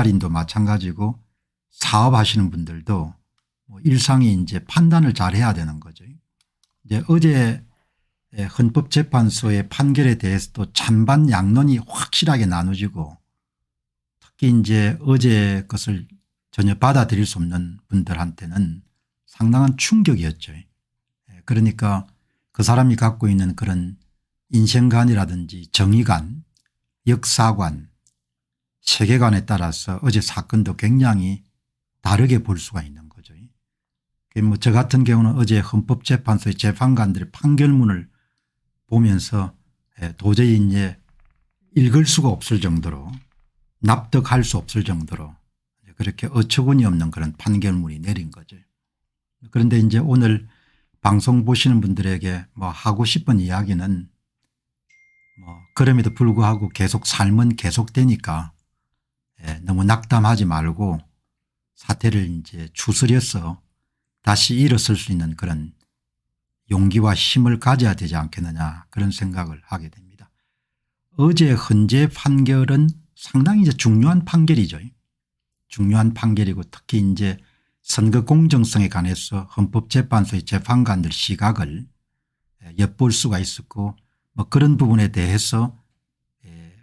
일인도 마찬가지고 사업하시는 분들도 뭐 일상이 이제 판단을 잘 해야 되는 거죠. 이제 어제 헌법재판소의 판결에 대해서도 찬반 양론이 확실하게 나눠지고 특히 이제 어제 것을 전혀 받아들일 수 없는 분들한테는 상당한 충격이었죠. 그러니까 그 사람이 갖고 있는 그런 인생관이라든지 정의관, 역사관, 세계관에 따라서 어제 사건도 굉장히 다르게 볼 수가 있는 거죠. 뭐 저 같은 경우는 어제 헌법재판소의 재판관들의 판결문을 보면서 도저히 이제 읽을 수가 없을 정도로 납득할 수 없을 정도로 그렇게 어처구니 없는 그런 판결문이 내린 거죠. 그런데 이제 오늘 방송 보시는 분들에게 뭐 하고 싶은 이야기는 뭐 그럼에도 불구하고 계속 삶은 계속되니까 너무 낙담하지 말고 사태를 이제 추스려서 다시 일어설 수 있는 그런 용기와 힘을 가져야 되지 않겠느냐 그런 생각을 하게 됩니다. 어제 헌재 판결은 상당히 이제 중요한 판결이죠. 중요한 판결이고 특히 이제 선거 공정성에 관해서 헌법재판소의 재판관들 시각을 엿볼 수가 있었고 뭐 그런 부분에 대해서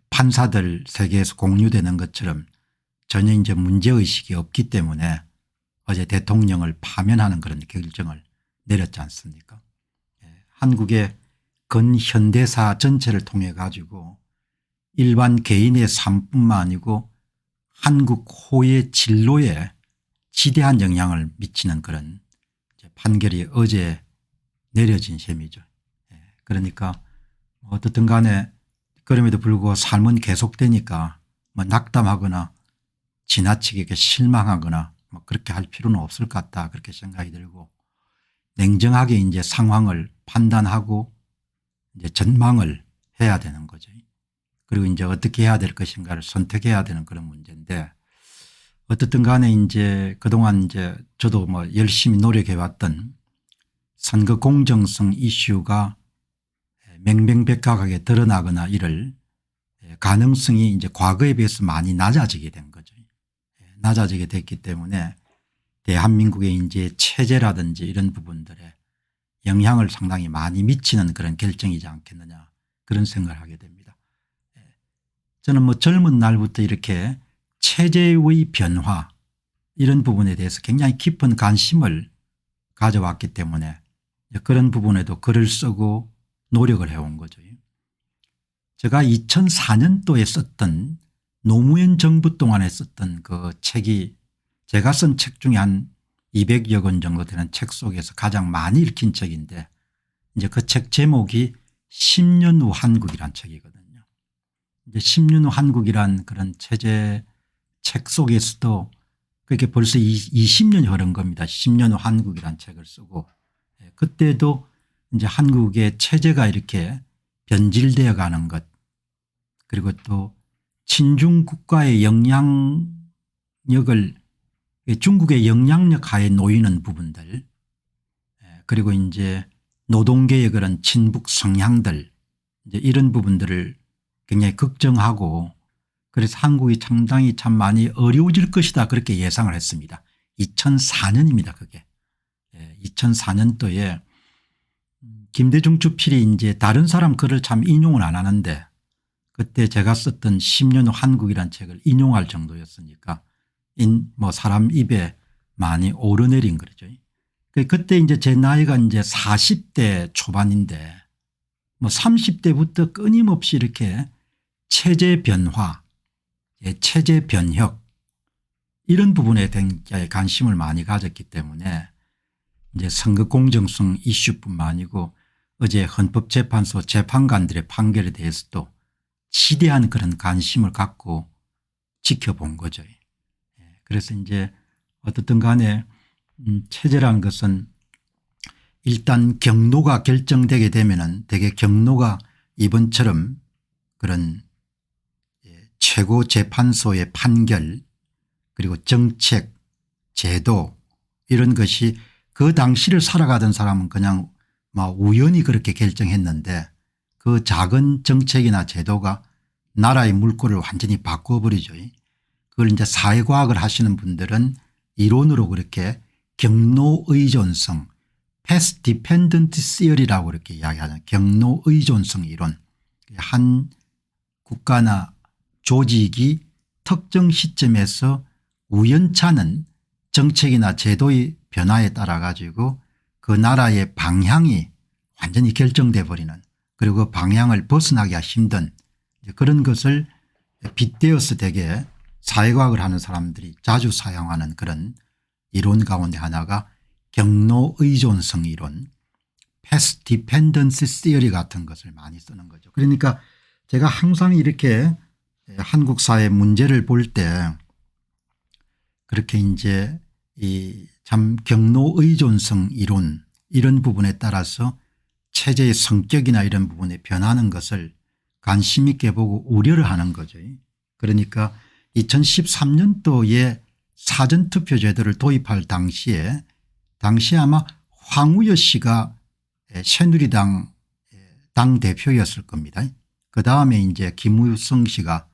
판사들 세계에서 공유되는 것처럼 전혀 이제 문제의식이 없기 때문에 어제 대통령을 파면하는 그런 결정을 내렸지 않습니까? 한국의 근현대사 전체를 통해 가지고 일반 개인의 삶뿐만 아니고 한국 호의 진로에 지대한 영향을 미치는 그런 판결이 어제 내려진 셈이죠. 그러니까 어떻든 간에 그럼에도 불구하고 삶은 계속되니까 뭐 낙담하거나 지나치게 실망하거나 뭐 그렇게 할 필요는 없을 것 같다 그렇게 생각이 들고 냉정하게 이제 상황을 판단하고 이제 전망을 해야 되는 거죠. 그리고 이제 어떻게 해야 될 것인가를 선택해야 되는 그런 문제인데 어떻든 간에 이제 그동안 이제 저도 뭐 열심히 노력해 왔던 선거 공정성 이슈가 명명백백하게 드러나거나 이럴 가능성이 이제 과거에 비해서 많이 낮아지게 된 거죠. 낮아지게 됐기 때문에 대한민국의 이제 체제라든지 이런 부분들에 영향을 상당히 많이 미치는 그런 결정이지 않겠느냐 그런 생각을 하게 됩니다. 저는 뭐 젊은 날부터 이렇게 체제의 변화 이런 부분에 대해서 굉장히 깊은 관심을 가져왔기 때문에 그런 부분에도 글을 쓰고 노력을 해온 거죠. 제가 2004년도에 썼던 노무현 정부 동안에 썼던 그 책이 제가 쓴 책 중에 한 200여 권 정도 되는 책 속에서 가장 많이 읽힌 책인데 이제 그 책 제목이 10년 후 한국이란 책이거든요. 이제 10년 후 한국이란 그런 체제 책 속에서도 그게 벌써 20년이 흐른 겁니다. 10년 후 한국이란 책을 쓰고 그때도 이제 한국의 체제가 이렇게 변질되어 가는 것 그리고 또 친중 국가의 영향력을 중국의 영향력 하에 놓이는 부분들 그리고 이제 노동계의 그런 친북 성향들 이제 이런 부분들을 굉장히 걱정하고 그래서 한국이 상당히 참 많이 어려워질 것이다 그렇게 예상을 했습니다. 2004년입니다. 그게 2004년도에 김대중 주필이 이제 다른 사람 글을 참 인용을 안 하는데 그때 제가 썼던 10년 후 한국이란 책을 인용할 정도였으니까 뭐 사람 입에 많이 오르내린 거죠. 그때 이제 제 나이가 이제 40대 초반인데 뭐 30대부터 끊임없이 이렇게 체제 변화, 체제 변혁 이런 부분에 대한 관심을 많이 가졌기 때문에 이제 선거 공정성 이슈뿐만 아니고 어제 헌법재판소 재판관들의 판결에 대해서도 지대한 그런 관심을 갖고 지켜본 거죠. 그래서 이제 어떻든 간에 체제라는 것은 일단 경로가 결정되게 되면은 대개 경로가 이번처럼 그런 최고재판소의 판결 그리고 정책 제도 이런 것이 그 당시를 살아가던 사람은 그냥 막 우연히 그렇게 결정했는데 그 작은 정책이나 제도가 나라의 물꼬를 완전히 바꿔버리죠. 그걸 이제 사회과학을 하시는 분들은 이론으로 그렇게 경로의존성 Path Dependent Theory라고 이렇게 이야기하는 경로의존성 이론. 한 국가나 조직이 특정 시점에서 우연찮은 정책이나 제도의 변화에 따라 가지고 그 나라의 방향이 완전히 결정돼 버리는, 그리고 그 방향을 벗어나기가 힘든 그런 것을 빗대어서 되게 사회과학을 하는 사람들이 자주 사용하는 그런 이론 가운데 하나가 경로의존성 이론, Path Dependency Theory 같은 것을 많이 쓰는 거죠. 그러니까 제가 항상 이렇게 한국 사회 문제를 볼 때 그렇게 이제 이 참 경로의존성 이론 이런 부분에 따라서 체제의 성격이나 이런 부분에 변하는 것을 관심 있게 보고 우려를 하는 거죠. 그러니까 2013년도에 사전투표 제도를 도입할 당시에 아마 황우여 씨가 새누리당 당대표였을 겁니다. 그다음에 이제 김무성 씨가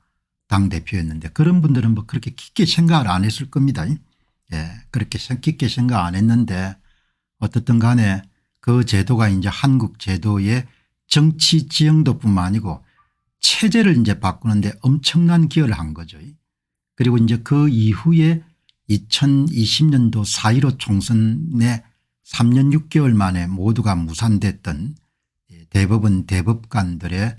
당대표였는데 그런 분들은 뭐 그렇게 깊게 생각을 안 했을 겁니다. 그렇게 깊게 생각 안 했는데 어떻든 간에 그 제도가 이제 한국 제도의 정치 지형도뿐만 아니고 체제를 이제 바꾸는데 엄청난 기여를 한 거죠. 그리고 이제 그 이후에 2020년도 4.15 총선에 3년 6개월 만에 모두가 무산됐던 대법원 대법관들의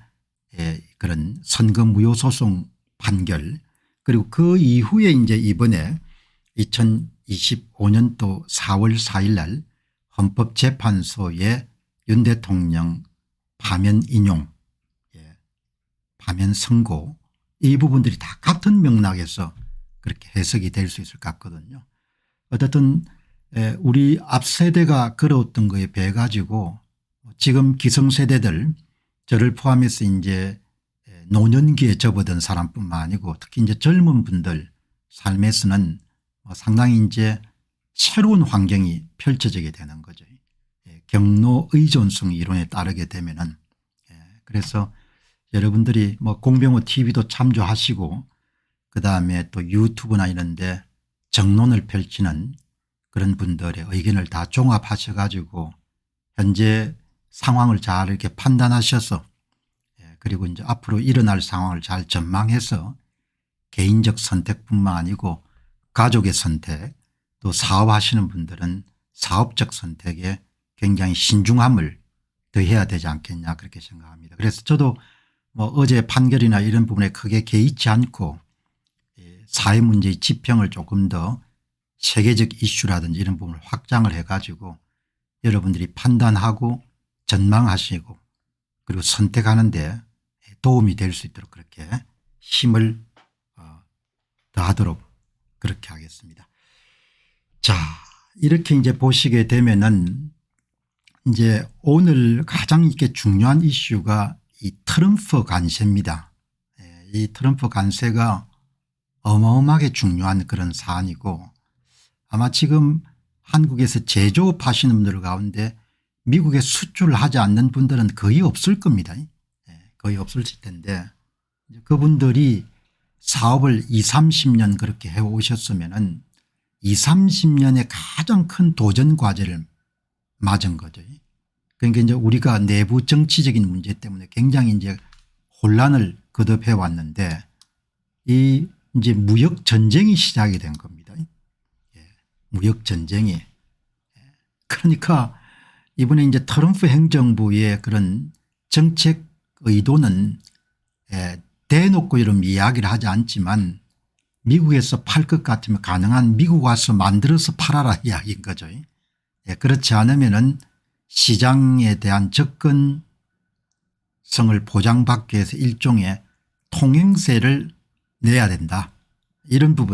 그런 선거 무효소송 판결, 그리고 그 이후에 이제 이번에 2025년도 4월 4일 날 헌법재판소의 윤 대통령 파면 인용, 파면 선고, 이 부분들이 다 같은 맥락에서 그렇게 해석이 될 수 있을 것 같거든요. 어쨌든 우리 앞 세대가 걸어왔던 거에 비해 가지고 지금 기성세대들 저를 포함해서 이제 노년기에 접어든 사람뿐만 아니고 특히 이제 젊은 분들 삶에서는 상당히 이제 새로운 환경이 펼쳐지게 되는 거죠. 경로의존성 이론에 따르게 되면은. 그래서 여러분들이 뭐 공병호 TV도 참조하시고 그다음에 또 유튜브나 이런 데 정론을 펼치는 그런 분들의 의견을 다 종합하셔 가지고 현재 상황을 잘 이렇게 판단하셔서 그리고 이제 앞으로 일어날 상황을 잘 전망해서 개인적 선택뿐만 아니고 가족의 선택, 또 사업하시는 분들은 사업적 선택에 굉장히 신중함을 더해야 되지 않겠냐 그렇게 생각합니다. 그래서 저도 뭐 어제 판결이나 이런 부분에 크게 개의치 않고 사회 문제의 지평을 조금 더 세계적 이슈라든지 이런 부분을 확장을 해 가지고 여러분들이 판단하고 전망하시고 그리고 선택하는 데 도움이 될 수 있도록 그렇게 힘을 더하도록 그렇게 하겠습니다. 자, 이렇게 이제 보시게 되면은 이제 오늘 가장 이렇게 중요한 이슈가 이 트럼프 관세입니다. 이 트럼프 관세가 어마어마하게 중요한 그런 사안이고 아마 지금 한국에서 제조업 하시는 분들 가운데 미국에 수출을 하지 않는 분들은 거의 없을 겁니다. 거의 없을 텐데 그분들이 사업을 20, 30년 그렇게 해오셨으면은 20, 30년의 가장 큰 도전 과제를 맞은 거죠. 그러니까 이제 우리가 내부 정치적인 문제 때문에 굉장히 이제 혼란을 거듭해 왔는데 이 이제 무역 전쟁이 시작이 된 겁니다. 무역 전쟁이. 그러니까 이번에 이제 트럼프 행정부의 그런 정책 의도는 대놓고 이런 이야기를 하지 않지만 미국에서 팔 것 같으면 가능한 미국 와서 만들어서 팔아라 이야기인 거죠. 그렇지 않으면은 시장에 대한 접근성을 보장받기 위해서 일종의 통행세를 내야 된다. 이런 부분이